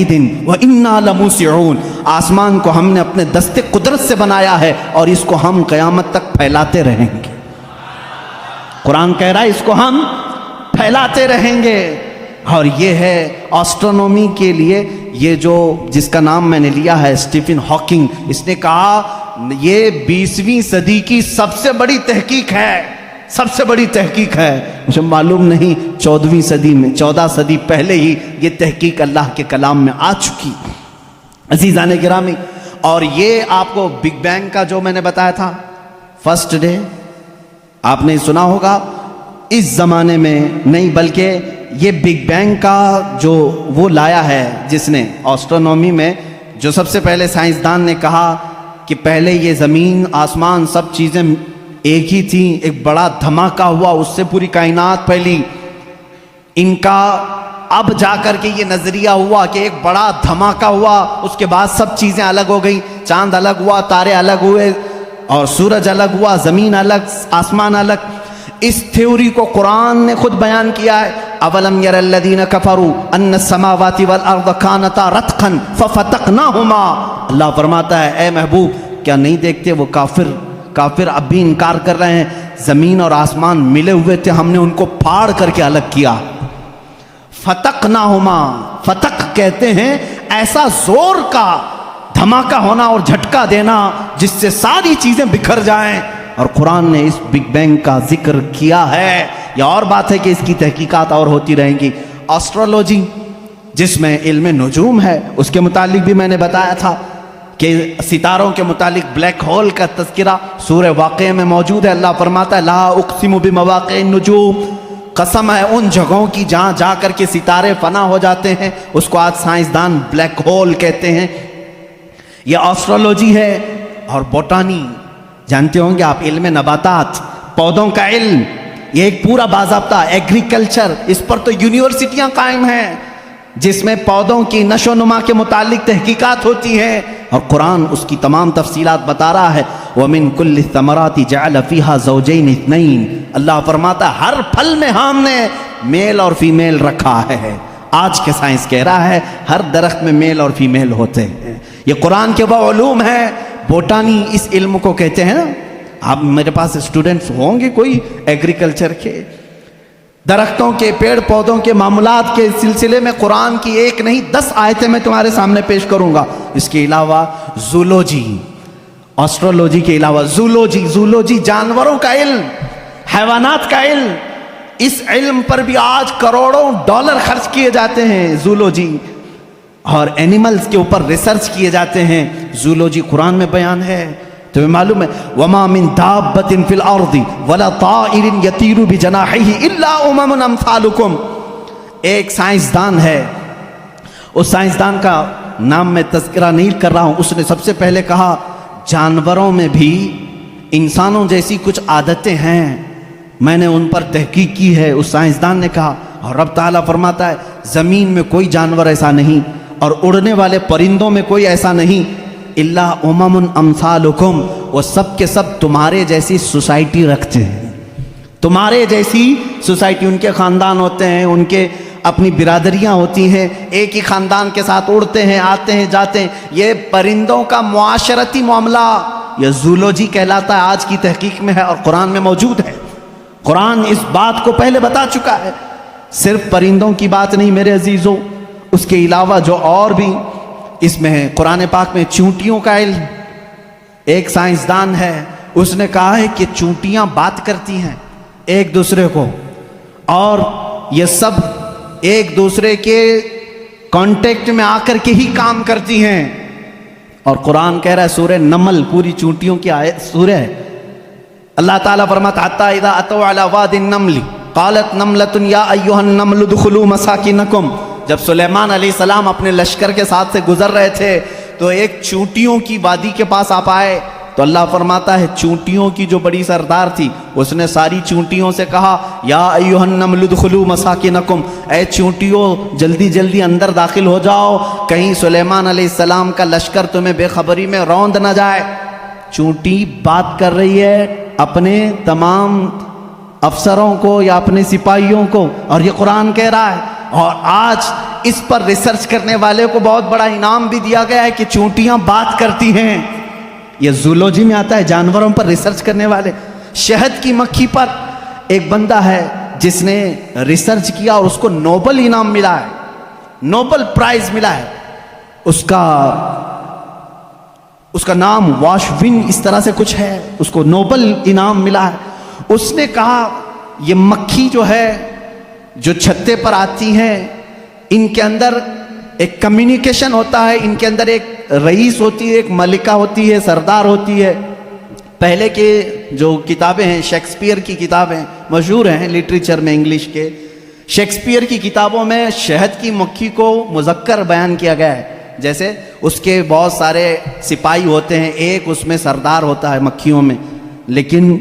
عید وإنا لموسعون، آسمان کو ہم نے اپنے دست قدرت سے بنایا ہے اور اس کو ہم قیامت تک پھیلاتے رہیں گے۔ قرآن کہہ رہا ہے اس کو ہم پھیلاتے رہیں گے۔ اور یہ ہے آسٹرونومی کے لیے، یہ جو جس کا نام میں نے لیا ہے اسٹیفن ہاکنگ، اس نے کہا یہ 20ویں صدی کی سب سے بڑی تحقیق ہے، سب سے بڑی تحقیق ہے۔ مجھے معلوم نہیں 14ویں صدی میں، 14 صدی پہلے ہی یہ تحقیق اللہ کے کلام میں آ چکی۔ عزیزان گرامی، اور یہ آپ کو بگ بینگ کا جو میں نے بتایا تھا فرسٹ ڈے، آپ نے سنا ہوگا، اس زمانے میں نہیں بلکہ یہ بگ بینگ کا جو وہ لایا ہے جس نے آسٹرونومی میں، جو سب سے پہلے سائنسدان نے کہا کہ پہلے یہ زمین آسمان سب چیزیں ایک ہی تھیں، ایک بڑا دھماکہ ہوا، اس سے پوری کائنات پھیلی۔ ان کا اب جا کر کے یہ نظریہ ہوا کہ ایک بڑا دھماکہ ہوا، اس کے بعد سب چیزیں الگ ہو گئیں، چاند الگ ہوا، تارے الگ ہوئے، اور سورج الگ ہوا، زمین الگ، آسمان الگ۔ اس تھیوری کو قرآن نے خود بیان کیا ہے۔ اولم یر الذین کفروا ان السماوات والارض کانتا رتقا ففتقناہما، اللہ فرماتا ہے اے محبوب کیا نہیں دیکھتے وہ کافر اب بھی انکار کر رہے ہیں، زمین اور آسمان ملے ہوئے تھے، ہم نے ان کو پھاڑ کر کے الگ کیا۔ فتقناہما، فتق کہتے ہیں ایسا زور کا دھماکہ ہونا اور جھٹکا دینا جس سے ساری چیزیں بکھر جائیں، اور قرآن نے اس بگ بینگ کا ذکر کیا ہے۔ یہ اور بات ہے کہ اس کی تحقیقات اور ہوتی رہیں گی۔ ایسٹرولوجی جس میں علم نجوم ہے، اس کے متعلق بھی میں نے بتایا تھا کہ ستاروں کے متعلق بلیک ہول کا تذکرہ سورہ واقعہ میں موجود ہے۔ اللہ فرماتا ہے لا اقسم بمواقع النجوم، قسم ہے ان جگہوں کی جہاں جا کر کے ستارے فنا ہو جاتے ہیں، اس کو آج سائنسدان بلیک ہول کہتے ہیں۔ یہ ایسٹرولوجی ہے۔ اور بوٹانی جانتے ہوں گے آپ، علم نباتات، پودوں کا علم، یہ ایک پورا باضابطہ ایگریکلچر، اس پر تو یونیورسٹیاں قائم ہیں جس میں پودوں کی نشو و نما کے متعلق تحقیقات ہوتی ہیں، اور قرآن اس کی تمام تفصیلات بتا رہا ہے۔ وَمِن كُلِّ الثَّمَرَاتِ جَعَلَ فِيهَا زَوْجَيْنِ اثْنَيْنِ، اللہ فرماتا ہے ہر پھل میں ہم نے میل اور فیمیل رکھا ہے۔ آج کے سائنس کہہ رہا ہے ہر درخت میں میل اور فیمیل ہوتے ہیں۔ یہ قرآن کے وہ علوم ہے۔ بوٹانی اس علم کو کہتے ہیں نا، اب میرے پاس اسٹوڈنٹس ہوں گے کوئی ایگریکلچر کے، درختوں کے، پیڑ پودوں کے معاملات کے سلسلے میں قرآن کی ایک نہیں 10 آیتیں میں تمہارے سامنے پیش کروں گا۔ اس کے علاوہ زولوجی، ایسٹرولوجی کے علاوہ زولوجی جانوروں کا علم، حیوانات کا علم، اس علم پر بھی آج کروڑوں ڈالر خرچ کیے جاتے ہیں۔ زولوجی اور اینیملز کے اوپر ریسرچ کیے جاتے ہیں۔ زولوجی قرآن میں بیان ہے۔ تمہیں معلوم ہے وَمَا مِن دَابَّةٍ فِي الْأَرْضِ وَلَا طَائِرٍ يَطِيرُ بِجَنَاحِهِ إِلَّا أُمَمٌ أَمْثَالُكُمْ، ایک سائنسدان ہے، اس سائنسدان کا نام میں تذکرہ نہیں کر رہا ہوں، اس نے سب سے پہلے کہا جانوروں میں بھی انسانوں جیسی کچھ عادتیں ہیں، میں نے ان پر تحقیق کی ہے۔ اس سائنسدان نے کہا، اور رب تعالیٰ فرماتا ہے زمین میں کوئی جانور ایسا نہیں، اور اڑنے والے پرندوں میں کوئی ایسا نہیں، الا امم امثالکم، وہ سب کے سب تمہارے جیسی سوسائٹی رکھتے ہیں، تمہارے جیسی سوسائٹی، ان کے خاندان ہوتے ہیں، ان کے اپنی برادریاں ہوتی ہیں، ایک ہی خاندان کے ساتھ اڑتے ہیں، آتے ہیں، جاتے ہیں۔ یہ پرندوں کا معاشرتی معاملہ یہ زولوجی کہلاتا ہے، آج کی تحقیق میں ہے اور قرآن میں موجود ہے۔ قرآن اس بات کو پہلے بتا چکا ہے۔ صرف پرندوں کی بات نہیں میرے عزیزوں، اس کے علاوہ جو اور بھی اس میں ہے، قرآن پاک میں چونٹیوں کا علم، ایک سائنسدان ہے، اس نے کہا ہے کہ چونٹیاں بات کرتی ہیں ایک دوسرے کو، اور یہ سب ایک دوسرے کے کانٹیکٹ میں آ کر کے ہی کام کرتی ہیں۔ اور قرآن کہہ رہا ہے سورہ نمل، پوری چونٹیوں کی آیت سورہ ہے، اللہ تعالیٰ فرماتا حتی اذا اتوا علی واد النمل قالت نملۃ یا ایھا النمل ادخلوا مساکنکم، جب سلیمان علیہ السلام اپنے لشکر کے ساتھ سے گزر رہے تھے تو ایک چونٹیوں کی وادی کے پاس آپ آئے، تو اللہ فرماتا ہے چونٹیوں کی جو بڑی سردار تھی اس نے ساری چونٹیوں سے کہا یا ایھا النمل ادخلوا مساکنکم، اے چونٹیوں جلدی جلدی اندر داخل ہو جاؤ، کہیں سلیمان علیہ السلام کا لشکر تمہیں بے خبری میں روند نہ جائے۔ چونٹی بات کر رہی ہے اپنے تمام افسروں کو یا اپنے سپاہیوں کو، اور یہ قرآن کہہ رہا ہے۔ اور آج اس پر ریسرچ کرنے والے کو بہت بڑا انعام بھی دیا گیا ہے کہ چونٹیاں بات کرتی ہیں. یہ زولوجی میں آتا ہے، جانوروں پر ریسرچ کرنے والے. شہد کی مکھی پر ایک بندہ ہے جس نے ریسرچ کیا اور اس کو نوبل انعام ملا ہے، نوبل پرائز ملا ہے. اس کا نام واشوین اس طرح سے کچھ ہے، اس کو نوبل انعام ملا ہے. اس نے کہا یہ مکھی جو ہے جو چھتے پر آتی ہیں، ان کے اندر ایک کمیونیکیشن ہوتا ہے، ان کے اندر ایک رئیس ہوتی ہے، ایک ملکہ ہوتی ہے، سردار ہوتی ہے. پہلے کے جو کتابیں ہیں، شیکسپیئر کی کتابیں مشہور ہیں لٹریچر میں انگلش کے، شیکسپیئر کی کتابوں میں شہد کی مکھی کو مذکر بیان کیا گیا ہے. جیسے اس کے بہت سارے سپاہی ہوتے ہیں، ایک اس میں سردار ہوتا ہے مکھیوں میں. لیکن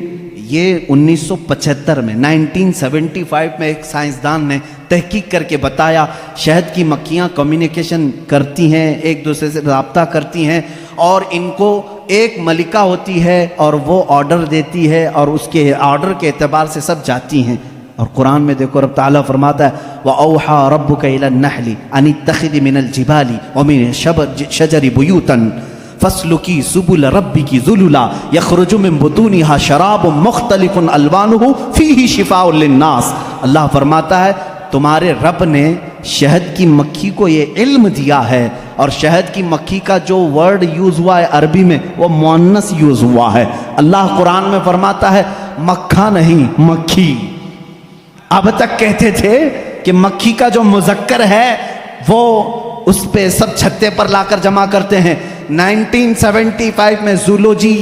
یہ 1975 میں 1975 میں ایک سائنسدان نے تحقیق کر کے بتایا شہد کی مکھیاں کمیونیکیشن کرتی ہیں، ایک دوسرے سے رابطہ کرتی ہیں، اور ان کو ایک ملکہ ہوتی ہے اور وہ آرڈر دیتی ہے اور اس کے آرڈر کے اعتبار سے سب جاتی ہیں. اور قرآن میں دیکھو رب تعالیٰ فرماتا ہے وَأَوْحَى رَبُّكَ إِلَى النَّحْلِ أَنِ اتَّخِذِ مِنَ الْجِبَالِ وَمِنَ الشَّجَرِ بُيُوتًا فَاسْلُكِي سُبُلَ رَبِّكِ ذُلُلًا يَخْرُجُ مِن بُطُونِهَا شَرَابٌ مُخْتَلِفٌ أَلْوَانُهُ فِيهِ شِفَاءٌ لِلنَّاسِ. اللہ فرماتا ہے تمہارے رب نے شہد کی مکھی کو یہ علم دیا ہے، اور شہد کی مکھی کا جو ورڈ یوز ہوا ہے عربی میں وہ مؤنث یوز ہوا ہے. اللہ قرآن میں فرماتا ہے مکھا نہیں مکھی. اب تک کہتے تھے کہ مکھی کا جو مذکر ہے وہ اس پہ سب چھتے پر لا کر جمع کرتے ہیں. 1975 میں زولوجی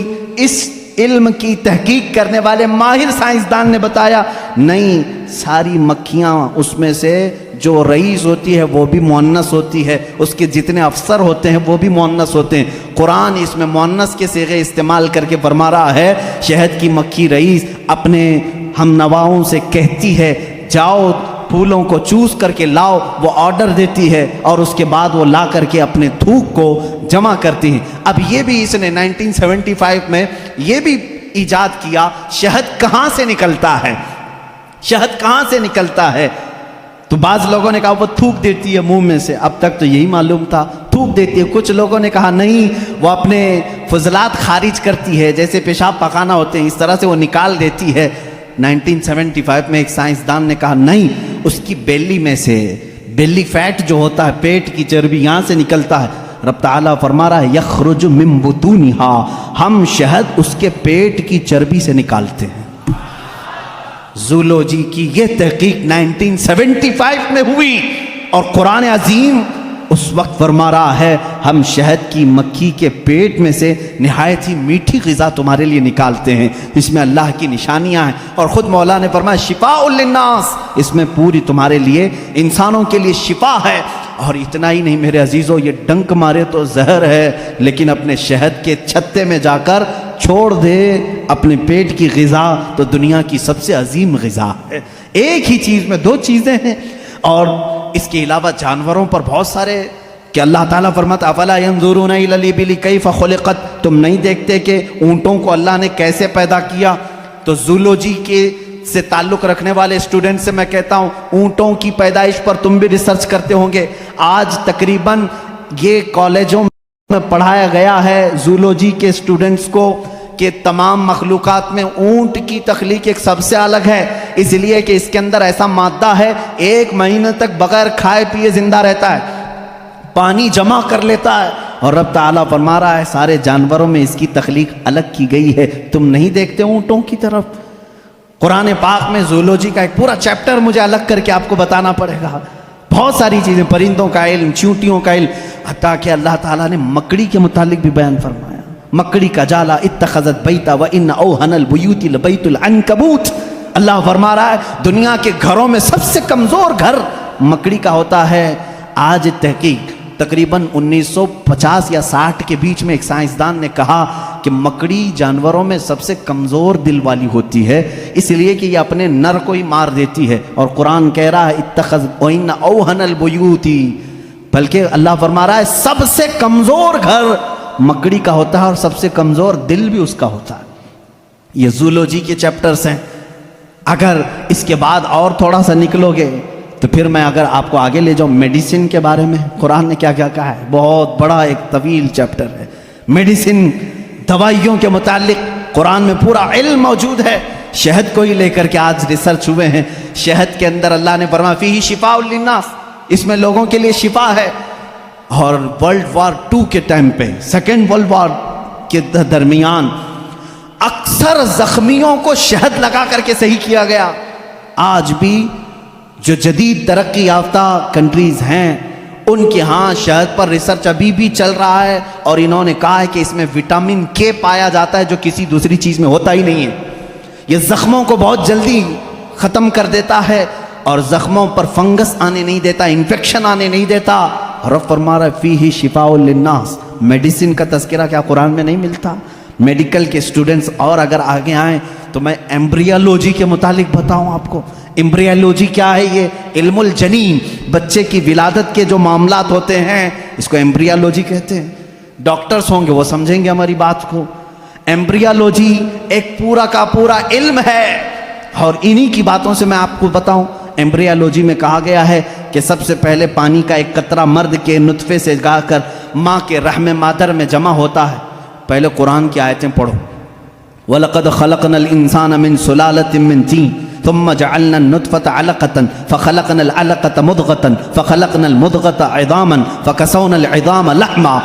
اس علم کی تحقیق کرنے والے ماہر سائنسدان نے بتایا نہیں، ساری مکھیاں اس میں سے جو رئیس ہوتی ہے وہ بھی مؤنث ہوتی ہے، اس کے جتنے افسر ہوتے ہیں وہ بھی مؤنث ہوتے ہیں. قرآن اس میں مؤنث کے صیغے استعمال کر کے فرما رہا ہے شہد کی مکھی رئیس اپنے ہم نواؤں سے کہتی ہے جاؤ پھولوں کو چوز کر کے لاؤ، وہ آرڈر دیتی ہے اور اس کے بعد وہ لا کر کے اپنے تھوک کو جمع کرتی ہیں. اب یہ بھی اس نے 1975 میں یہ بھی ایجاد کیا شہد کہاں سے نکلتا ہے، شہد کہاں سے نکلتا ہے. تو بعض لوگوں نے کہا وہ تھوک دیتی ہے منہ میں سے، اب تک تو یہی معلوم تھا تھوک دیتی ہے. کچھ لوگوں نے کہا نہیں وہ اپنے فضلات خارج کرتی ہے، جیسے پیشاب پخانہ ہوتے ہیں اس طرح سے وہ نکال دیتی ہے. 1975 میں ایک سائنسدان نے کہا نہیں، اس کی بیلی میں سے، بیلی فیٹ جو ہوتا ہے پیٹ کی چربی یہاں سے نکلتا ہے. رب تعالیٰ فرما رہا ہے یخرج من بطونہا، ہم شہد اس کے پیٹ کی چربی سے نکالتے ہیں. زولوجی کی یہ تحقیق 1975 میں ہوئی اور قرآن عظیم اس وقت فرما رہا ہے ہم شہد کی مکھی کے پیٹ میں سے نہایت ہی میٹھی غذا تمہارے لیے نکالتے ہیں، اس میں اللہ کی نشانیاں ہیں. اور خود مولا نے فرمایا شفاء للناس، اس میں پوری تمہارے لیے انسانوں کے لیے شفا ہے. اور اتنا ہی نہیں میرے عزیزو، یہ ڈنک مارے تو زہر ہے لیکن اپنے شہد کے چھتے میں جا کر چھوڑ دے اپنے پیٹ کی غذا تو دنیا کی سب سے عظیم غذا ہے. ایک ہی چیز میں دو چیزیں ہیں. اور اس کے علاوہ جانوروں پر بہت سارے کہ اللہ تعالیٰ فرماتا افلا ينظرون الى الابل كيف خلقت، تم نہیں دیکھتے کہ اونٹوں کو اللہ نے کیسے پیدا کیا. تو زولوجی کے سے تعلق رکھنے والے اسٹوڈنٹ سے میں کہتا ہوں اونٹوں کی پیدائش پر تم بھی ریسرچ کرتے ہوں گے. آج تقریباً یہ کالجوں میں پڑھایا گیا ہے زولوجی کے اسٹوڈنٹس کو کہ تمام مخلوقات میں اونٹ کی تخلیق ایک سب سے الگ ہے، اس لیے کہ اس کے اندر ایسا مادہ ہے 1 مہینے تک بغیر کھائے پیے زندہ رہتا ہے، پانی جمع کر لیتا ہے. اور رب تعالیٰ فرما رہا ہے سارے جانوروں میں اس کی تخلیق الگ کی گئی ہے، تم نہیں دیکھتے اونٹوں کی طرف. قرآن پاک میں زولوجی کا ایک پورا چیپٹر مجھے الگ کر کے آپ کو بتانا پڑے گا. بہت ساری چیزیں، پرندوں کا علم، چیونٹیوں کا علم، حتیٰ کہ اللہ تعالیٰ نے مکڑی کے متعلق بھی بیان فرمایا مکڑی کا جالا اتخذت بیتا وان اوہن البیوت لبیت العنکبوت. اللہ فرما رہا ہے دنیا کے گھروں میں سب سے کمزور گھر مکڑی کا ہوتا ہے. آج تحقیق تقریباً 1950 یا 60 کے بیچ میں ایک سائنسدان نے کہا کہ مکڑی جانوروں میں سب سے کمزور دل والی ہوتی ہے، اس لیے کہ یہ اپنے نر کو ہی مار دیتی ہے. اور قرآن کہہ رہا ہے اتخذ وان اوہن البیوت، بلکہ اللہ فرما رہا ہے سب سے کمزور گھر مکڑی کا ہوتا ہے اور سب سے کمزور دل بھی اس کا ہوتا ہے. یہ زولوجی کے چیپٹرز ہیں. اگر اس کے بعد اور تھوڑا سا نکلو گے تو پھر میں اگر آپ کو آگے لے جاؤں میڈیسن کے بارے میں قرآن نے کیا کیا کہا ہے، بہت بڑا ایک طویل چیپٹر ہے میڈیسن، دوائیوں کے متعلق قرآن میں پورا علم موجود ہے۔ شہد کو ہی لے کر کے آج ریسرچ ہوئے ہیں، شہد کے اندر اللہ نے فرمایا فیہ شفاء للناس، اس میں لوگوں کے لیے شفا ہے۔ اور ورلڈ وار 2 کے ٹائم پہ، سیکنڈ ورلڈ وار کے درمیان اکثر زخمیوں کو شہد لگا کر کے صحیح کیا گیا۔ آج بھی جو جدید ترقی یافتہ کنٹریز ہیں ان کے ہاں شہد پر ریسرچ ابھی بھی چل رہا ہے، اور انہوں نے کہا ہے کہ اس میں وٹامن کے پایا جاتا ہے جو کسی دوسری چیز میں ہوتا ہی نہیں ہے۔ یہ زخموں کو بہت جلدی ختم کر دیتا ہے اور زخموں پر فنگس آنے نہیں دیتا، انفیکشن آنے نہیں دیتا۔ رب فرما رہا ہے فیہ شفاء للناس، میڈیسن کا تذکرہ کیا قرآن میں نہیں ملتا؟ میڈیکل کے اسٹوڈنٹس اور اگر آگے آئیں تو میں ایمبریالوجی کے متعلق بتاؤں آپ کو۔ ایمبریالوجی کیا ہے؟ یہ علم الجنین، بچے کی ولادت کے جو معاملات ہوتے ہیں اس کو ایمبریالوجی کہتے ہیں۔ ڈاکٹرز ہوں گے وہ سمجھیں گے ہماری بات کو۔ ایمبریالوجی ایک پورا کا پورا علم ہے، اور انہی کی باتوں سے میں آپ کو بتاؤں۔ ایمبریالوجی میں کہا گیا ہے کہ سب سے پہلے پانی کا ایک قطرہ مرد کے نطفے سے گا کر ماں کے رحم مادر میں جمع ہوتا ہے۔ پہلے قرآن کی آیتیں پڑھو، وَلَقَدْ خَلَقْنَا الْإِنسَانَ مِنْ سُلَالَةٍ مِنْ طِينٍ ثُمَّ جَعَلْنَا النُّطْفَةَ عَلَقَةً فَخَلَقْنَا الْعَلَقَةَ مُضْغَةً فَخَلَقْنَا الْمُضْغَةَ عِظَامًا فَكَسَوْنَا الْعِظَامَ لَحْمًا۔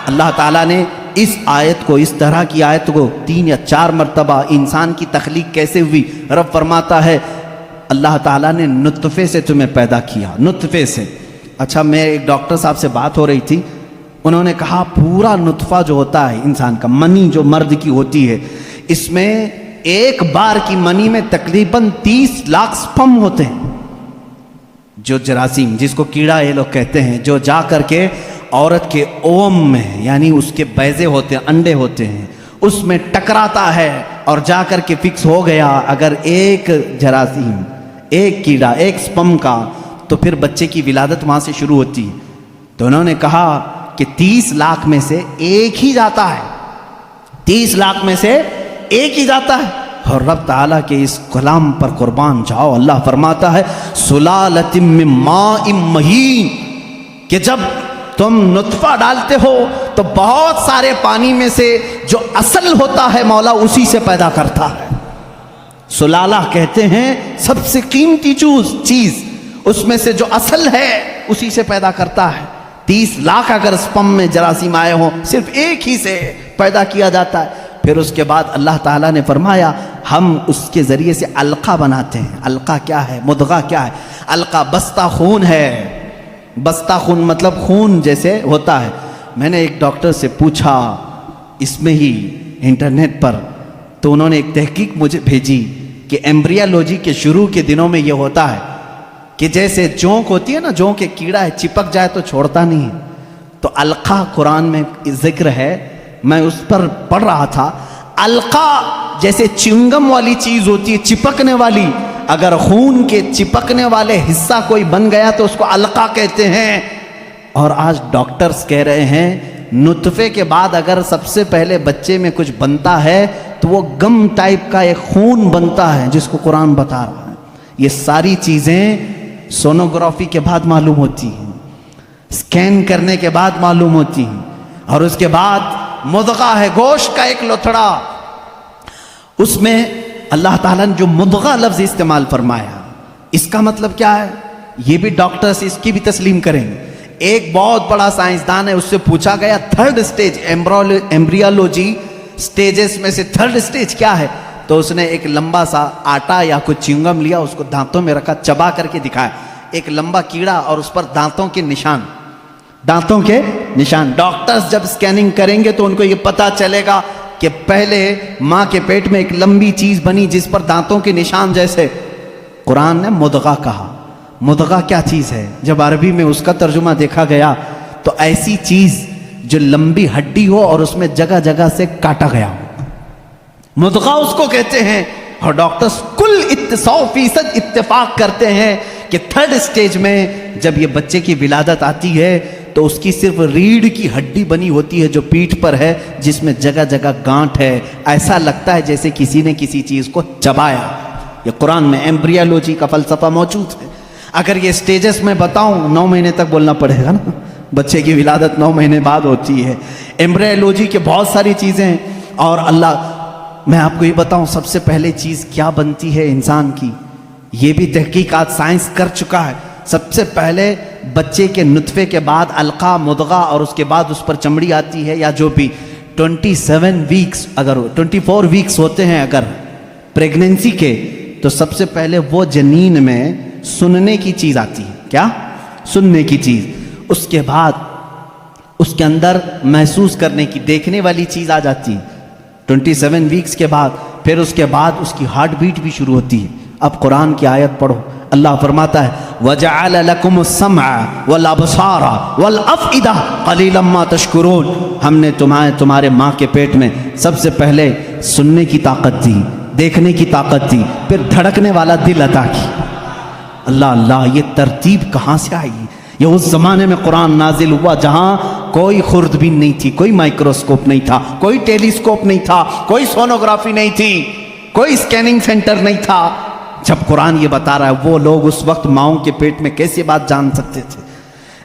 اللہ تعالیٰ نے اس آیت کو، اس طرح کی آیت کو 3 یا 4 مرتبہ انسان کی تخلیق کیسے ہوئی، رب فرماتا ہے اللہ تعالیٰ نے نطفے سے تمہیں پیدا کیا، نطفے سے۔ اچھا، میں ایک ڈاکٹر صاحب سے بات ہو رہی تھی، انہوں نے کہا پورا نطفہ جو ہوتا ہے انسان کا، منی جو مرد کی ہوتی ہے، اس میں ایک بار کی منی میں تقریباً 30 لاکھ سپم ہوتے ہیں، جو جراثیم جس کو کیڑا یہ لوگ کہتے ہیں، جو جا کر کے عورت کے اوم میں، یعنی اس کے بیضے ہوتے ہیں، انڈے ہوتے ہیں، اس میں ٹکراتا ہے اور جا کر کے فکس ہو گیا اگر ایک جراثیم، ایک کیڑا، ایک سپم کا، تو پھر بچے کی ولادت وہاں سے شروع ہوتی ہے۔ تو انہوں نے کہا کہ 30 لاکھ میں سے ایک ہی جاتا ہے، 30 لاکھ میں سے ایک ہی جاتا ہے۔ اور رب تعالیٰ کے اس کلام پر قربان جاؤ، اللہ فرماتا ہے سلالۃ من ماء مہین، کہ جب تم نطفہ ڈالتے ہو تو بہت سارے پانی میں سے جو اصل ہوتا ہے مولا اسی سے پیدا کرتا ہے۔ سلالہ کہتے ہیں سب سے قیمتی چیز، اس میں سے جو اصل ہے اسی سے پیدا کرتا ہے۔ 30 لاکھ اگر سپم میں جراثیم آئے ہوں، صرف ایک ہی سے پیدا کیا جاتا ہے۔ پھر اس کے بعد اللہ تعالیٰ نے فرمایا ہم اس کے ذریعے سے علقہ بناتے ہیں۔ علقہ کیا ہے؟ مضغہ کیا ہے؟ علقہ بستہ خون ہے، بستہ خون مطلب خون جیسے ہوتا ہے۔ میں نے ایک ڈاکٹر سے پوچھا اس میں ہی انٹرنیٹ پر، تو انہوں نے ایک تحقیق مجھے بھیجی کہ ایمبریالوجی کے شروع کے دنوں میں یہ ہوتا ہے کہ جیسے جونک ہوتی ہے نا، جونک ایک کیڑا ہے، چپک جائے تو چھوڑتا نہیں ہے، تو علقہ قرآن میں ذکر ہے، میں اس پر پڑھ رہا تھا۔ علقہ جیسے چنگم والی چیز ہوتی ہے، چپکنے والی، اگر خون کے چپکنے والے حصہ کوئی بن گیا تو اس کو علقہ کہتے ہیں۔ اور آج ڈاکٹرز کہہ رہے ہیں نطفے کے بعد اگر سب سے پہلے بچے میں کچھ بنتا ہے تو وہ گم ٹائپ کا ایک خون بنتا ہے جس کو قرآن بتا رہا ہے۔ یہ ساری چیزیں سونوگرافی کے بعد معلوم ہوتی ہیں، سکین کرنے کے بعد معلوم ہوتی ہیں، اور اس کے بعد مضغہ ہے، گوشت کا ایک لوتھڑا، اس میں اللہ تعالیٰ نے جو مضغہ لفظ استعمال فرمایا، اس کا مطلب کیا ہے؟ یہ بھی ڈاکٹرز اس کی بھی تسلیم کریں گے۔ ایک بہت بڑا سائنسدان ہے، اس سے پوچھا گیا 3rd سٹیج ایمبریالوجی سٹیجز میں سے 3rd سٹیج کیا ہے؟ تو اس نے ایک لمبا سا آٹا یا کچھ چنگم لیا، اس کو دانتوں میں رکھا، چبا کر کے دکھایا، ایک لمبا کیڑا اور اس پر دانتوں کے نشان، دانتوں کے نشان۔ ڈاکٹرز جب سکیننگ کریں گے تو ان کو یہ پتا چلے گا کہ پہلے ماں کے پیٹ میں ایک لمبی چیز بنی جس پر دانتوں کے نشان جیسے۔ قرآن نے مضغہ کہا۔ مضغہ کیا چیز ہے؟ جب عربی میں اس کا ترجمہ دیکھا گیا تو ایسی چیز جو لمبی ہڈی ہو اور اس میں جگہ جگہ سے کاٹا گیا ہو، مضغہ اس کو کہتے ہیں۔ اور ڈاکٹرز کل 100% اتفاق کرتے ہیں کہ 3rd سٹیج میں جب یہ بچے کی ولادت آتی ہے تو اس کی صرف ریڑھ کی ہڈی بنی ہوتی ہے جو پیٹھ پر ہے، جس میں جگہ جگہ گانٹھ ہے، ایسا لگتا ہے جیسے کسی نے کسی چیز کو چبایا۔ یہ قرآن میں ایمبریالوجی کا فلسفہ موجود ہے۔ اگر یہ سٹیجز میں بتاؤں 9 مہینے تک بولنا پڑے گا نا، بچے کی ولادت 9 مہینے بعد ہوتی ہے، ایمبریولوجی کے بہت ساری چیزیں ہیں. اور اللہ، میں آپ کو یہ بتاؤں سب سے پہلے چیز کیا بنتی ہے انسان کی، یہ بھی تحقیقات سائنس کر چکا ہے. سب سے پہلے بچے کے نطفے کے بعد علقہ، مضغہ، اور اس کے بعد اس پر چمڑی آتی ہے، یا جو بھی 27 ویکس، اگر 24 ویکس ہوتے ہیں اگر پریگننسی کے، تو سب سے پہلے وہ جنین میں سننے کی چیز آتی ہے. کیا؟ سننے کی چیز. اس کے بعد اس کے اندر محسوس کرنے کی، دیکھنے والی چیز آ جاتی ہے 27 ویکس کے بعد. پھر اس کے بعد اس کی ہارٹ بیٹ بھی شروع ہوتی ہے. اب قرآن کی آیت پڑھو، اللہ فرماتا ہے وَجَعَلَ لَكُمُ السَّمْعَ وَالْأَبْصَارَ وَالْأَفْئِدَةَ قَلِيلًا مَا تَشْكُرُونَ. ہم نے تمہارے ماں کے پیٹ میں سب سے پہلے سننے کی طاقت دی، دیکھنے کی طاقت دی، پھر دھڑکنے والا دل عطا کی. اللہ اللہ، یہ ترتیب کہاں سے آئی؟ یہ اس زمانے میں قرآن نازل ہوا جہاں کوئی خوردبین نہیں تھی، کوئی مائکروسکوپ نہیں تھا، کوئی ٹیلیسکوپ نہیں تھا، کوئی سونوگرافی نہیں تھی، کوئی اسکیننگ سینٹر نہیں تھا. جب قرآن یہ بتا رہا ہے، وہ لوگ اس وقت ماؤں کے پیٹ میں کیسے بات جان سکتے تھے؟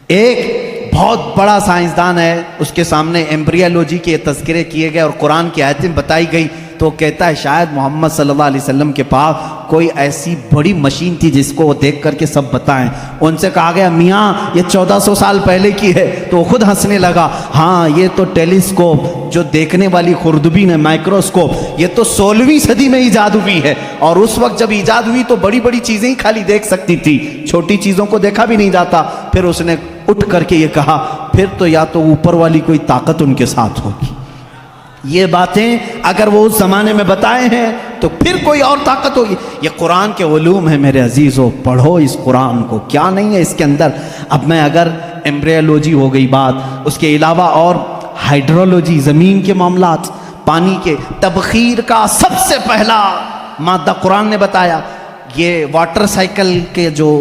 ایک بہت بڑا سائنسدان ہے، اس کے سامنے ایمبریولوجی کے تذکرے کیے گئے اور قرآن کی آیتیں بتائی گئی، تو کہتا ہے شاید محمد صلی اللہ علیہ وسلم کے پاس کوئی ایسی بڑی مشین تھی جس کو وہ دیکھ کر کے سب بتائیں. ان سے کہا گیا میاں یہ 1400 سال پہلے کی ہے، تو وہ خود ہنسنے لگا. ہاں یہ تو ٹیلیسکوپ، جو دیکھنے والی خوردبین ہے، مائکروسکوپ، یہ تو 16ویں صدی میں ایجاد ہوئی ہے، اور اس وقت جب ایجاد ہوئی تو بڑی بڑی چیزیں ہی خالی دیکھ سکتی تھی، چھوٹی چیزوں کو دیکھا بھی نہیں جاتا. پھر اس نے اٹھ کر کے یہ کہا پھر تو یا تو اوپر والی کوئی طاقت ان کے ساتھ ہوگی. یہ باتیں اگر وہ اس زمانے میں بتائے ہیں تو پھر کوئی اور طاقت ہوگی. یہ قرآن کے علوم ہیں میرے عزیزو، پڑھو اس قرآن کو، کیا نہیں ہے اس کے اندر. اب میں اگر ایمبریولوجی ہو گئی بات، اس کے علاوہ اور ہائیڈرولوجی، زمین کے معاملات، پانی کے تبخیر کا سب سے پہلا مادہ قرآن نے بتایا. یہ واٹر سائیکل کے جو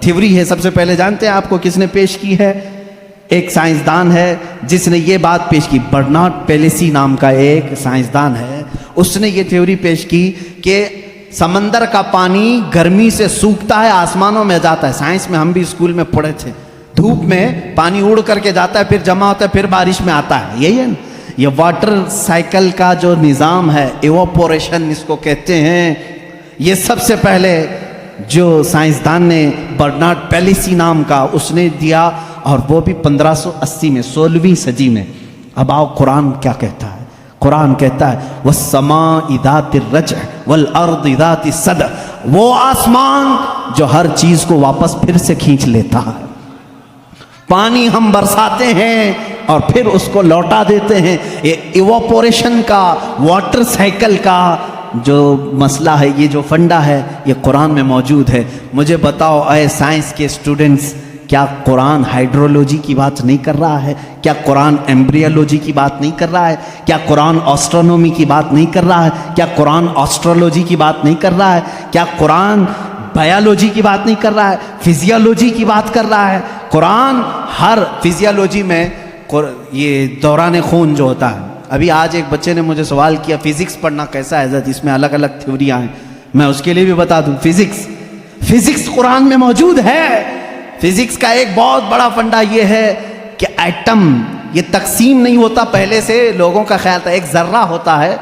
تھیوری ہے، سب سے پہلے جانتے ہیں آپ کو کس نے پیش کی ہے؟ ایک سائنسدان ہے جس نے یہ بات پیش کی، برنارڈ پیلیسی نام کا ایک سائنسدان ہے. اس نے یہ تھیوری پیش کی کہ سمندر کا پانی گرمی سے سوکھتا ہے، آسمانوں میں جاتا ہے. سائنس میں ہم بھی اسکول میں پڑھے تھے، دھوپ میں پانی اڑ کر کے جاتا ہے، پھر جمع ہوتا ہے، پھر بارش میں آتا ہے. یہی ہے نا یہ واٹر سائیکل کا جو نظام ہے، ایواپوریشن اس کو کہتے ہیں. یہ سب سے پہلے جو سائنسدان نے برنارڈ پیلیسی نام کا اس نے دیا، اور وہ بھی 1580 میں، 16ویں صدی میں. اب آؤ قرآن کیا کہتا ہے؟ قرآن کہتا ہے وَالسَّمَاءِ ذَاتِ الرَّجْعِ وَالْأَرْضِ ذَاتِ الصَّدْعِ، وہ آسمان جو ہر چیز کو واپس پھر سے کھینچ لیتا ہے. پانی ہم برساتے ہیں اور پھر اس کو لوٹا دیتے ہیں. یہ ایواپوریشن کا، واٹر سائیکل کا جو مسئلہ ہے، یہ جو فنڈا ہے، یہ قرآن میں موجود ہے. مجھے بتاؤ اے سائنس کے اسٹوڈنٹس، کیا قرآن ہائیڈرولوجی کی بات نہیں کر رہا ہے؟ کیا قرآن ایمبریولوجی کی بات نہیں کر رہا ہے؟ کیا قرآن آسٹرونومی کی بات نہیں کر رہا ہے؟ کیا قرآن آسٹرولوجی کی بات نہیں کر رہا ہے؟ کیا قرآن بایولوجی کی بات نہیں کر رہا ہے؟ فزیولوجی کی بات کر رہا ہے. قرآن ہر فزیولوجی میں یہ دوران خون جو ہوتا ہے. ابھی آج ایک بچے نے مجھے سوال کیا فزکس پڑھنا کیسا ہے حضرت، اس میں الگ الگ تھیوریاں ہیں. میں اس کے لیے بھی بتا دوں، فزکس قرآن میں موجود ہے. فزکس کا ایک بہت بڑا فنڈا یہ ہے کہ ایٹم یہ تقسیم نہیں ہوتا. پہلے سے لوگوں کا خیال تھا ایک ذرہ ہوتا ہے.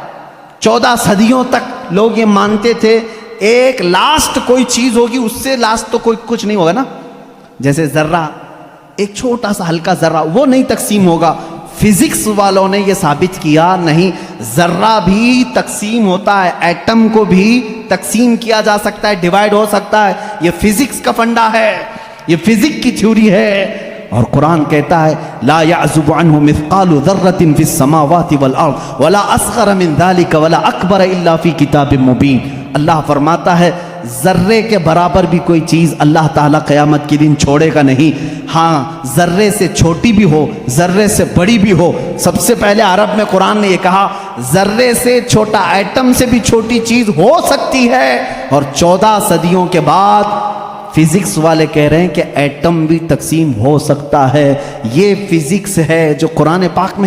14 صدیوں تک لوگ یہ مانتے تھے ایک لاسٹ کوئی چیز ہوگی، اس سے لاسٹ تو کوئی کچھ نہیں ہوگا نا. جیسے ذرہ، ایک چھوٹا سا ہلکا ذرہ، وہ نہیں تقسیم ہوگا. فزکس والوں نے یہ ثابت کیا نہیں، ذرہ بھی تقسیم ہوتا ہے، ایٹم کو بھی تقسیم کیا جا سکتا ہے، ڈیوائیڈ ہو سکتا ہے. یہ فزکس کا فنڈا ہے، یہ فزکس کی تھیوری ہے. اور قرآن کہتا ہے لا يعزب عنه مثقال ذرة في السماوات والارض ولا اصغر من ذلك ولا اکبر الا في کتاب مبین. اللہ فرماتا ہے ذرے کے برابر بھی کوئی چیز اللہ تعالیٰ قیامت کے دن چھوڑے گا نہیں. ہاں ذرے سے چھوٹی بھی ہو، ذرے سے بڑی بھی ہو. سب سے پہلے عرب میں قرآن نے یہ کہا ذرے سے چھوٹا، ایٹم سے بھی چھوٹی چیز ہو سکتی ہے. اور 14 صدیوں کے بعد فزکس والے کہہ رہے ہیں کہ ایٹم بھی تقسیم ہو سکتا ہے. یہ فزکس ہے جو قرآن پاک میں